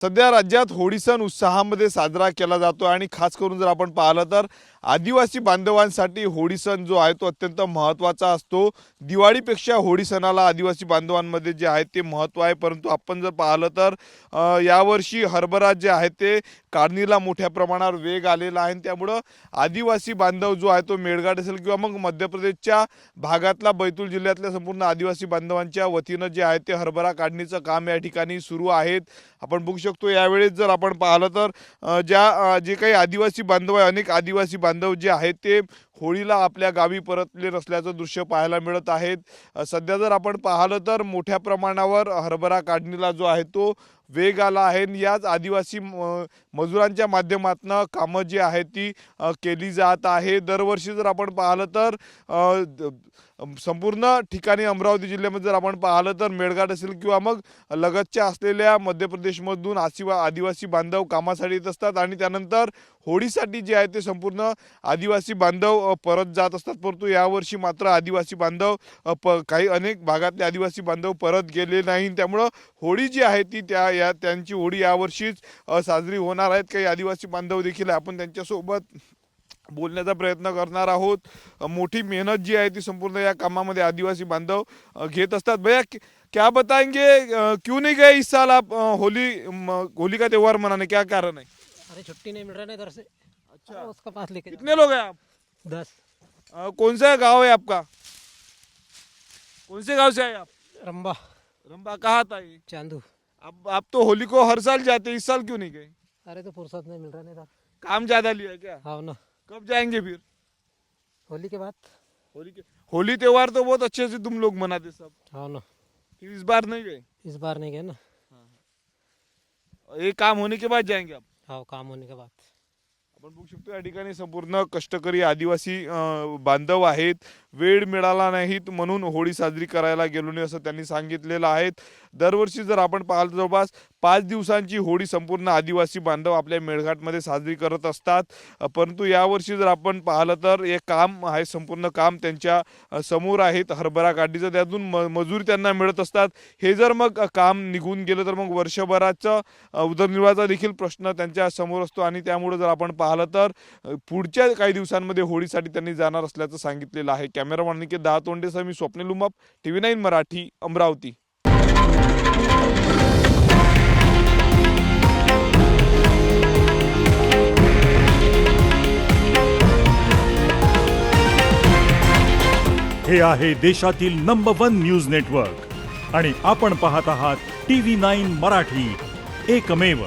सध्या राज्यात होळी सण उत्साहामध्ये साजरा केला जातो आणि खास करून जर आपण पाहिलं तर आदिवासी बांधवांसाठी होळी सण जो आहे तो अत्यंत महत्त्वाचा असतो। दिवाळीपेक्षा होळी सणाला आदिवासी बांधवांमध्ये जे आहे ते महत्त्व आहे। परंतु आपण जर पाहिलं तर यावर्षी हरभरा जे आहे ते काढणीला मोठ्या प्रमाणावर वेग आलेला आहे। त्यामुळे आदिवासी बांधव जो आहे तो मेळघाट असेल किंवा मग मध्य प्रदेशच्या भागातला बैतूल जिल्ह्यातल्या संपूर्ण आदिवासी बांधवांच्या वतीनं जे आहे ते हरभरा काढणीचं काम या ठिकाणी सुरू आहेत। आपण बघू शकतो यावेळेस जर आपण पाहिलं तर जे काही आदिवासी बांधव आहे, अनेक आदिवासी बांधव जे आहेत ते होळीला आपल्या गावी परतले नसल्याचं दृश्य पाहायला मिळत आहेत। सध्या जर आपण पाहिलं तर मोठ्या प्रमाणावर हरभरा काढणीला जो आहे तो वेग आला आहे। याच आदिवासी मजुरांच्या माध्यमातून कामं जी आहेत ती केली जात आहे। दरवर्षी जर आपण पाहिलं तर संपूर्ण ठिकाणी अमरावती जिल्ह्यामध्ये जर आपण पाहिलं तर मेळघाट असेल किंवा मग लगतच्या असलेल्या मध्य प्रदेशमधून आदिवासी बांधव कामासाठी येत असतात आणि त्यानंतर होळीसाठी जे आहे ते संपूर्ण आदिवासी बांधव परत जात असतात। परंतु यावर्षी मात्र आदिवासी बांधव काही अनेक भागातले आदिवासी बांधव परत गेले नाही। त्यामुळे होळी जी आहे ती त्यांची होळी यावर्षीच साजरी होणार आहेत। काही आदिवासी बांधव देखील आपण त्यांच्यासोबत बोलण्याचा प्रयत्न करणार आहोत। मोठी मेहनत जी आहे ती संपूर्ण या कामामध्ये आदिवासी बांधव घेत असतात। भैया क्या बताएंगे, क्यों नहीं गए इस साल आप होली का त्योहार मनाने, क्या कारण है? अरे छुट्टी नहीं मिल रहा ना इधर से। अच्छा, उसका पास लेके कितने लोग हैं आप? 10। कौन सा गांव है आपका? कौन से गांव से आए आप? रंबा रंबा कहाँ था ये? चांदू। अब आप तो होली को हर साल जाते, इस साल क्यों नहीं गए? अरे तो फुर्सत नहीं मिल रहा ना इधर। काम ज्यादा लिया है क्या? हाँ ना, कब जाएंगे फिर? होली के बाद। होली त्योहार तो बहुत अच्छे से तुम लोग मनाते सब, हाँ ना, फिर इस बार नहीं गए? इस बार नहीं गए ना। ये काम होने के बाद जाएंगे आप? हाँ, काम होने के बाद। आपण बघू शकतो या ठिकाणी संपूर्ण कष्टकरी आदिवासी बांधव आहेत। वेळ मिळाला नाहीत म्हणून होळी साजरी करायला गेलो नाही असं त्यांनी सांगितलेलं आहे। दरवर्षी जर आपण पाहिलं जवळपास 5 दिवसांची होळी संपूर्ण आदिवासी बांधव आपल्या मेळघाटमध्ये साजरी करत असतात। परंतु यावर्षी जर आपण पाहिलं तर हे काम आहे, संपूर्ण काम त्यांच्या समोर आहेत हरभरा काढणीचं, त्यातून मजूर त्यांना मिळत असतात। हे जर मग काम निघून गेलं तर मग वर्षभराचा उदरनिर्वाहाचा देखील प्रश्न त्यांच्या समोर असतो आणि त्यामुळे जर आपण पाहिलं तर पुढच्या काही दिवसांमध्ये होळीसाठी त्यांनी जाणार असल्याचं सांगितलेलं आहे। कॅमेरामॅन निकेत दहातोंडेसह मी स्वप्नील उमाप, TV9 मराठी, अमरावती। हे आहे देशातील नंबर 1 न्यूज नेटवर्क आणि आपण पाहत आहात TV9 मराठी, एकमेव।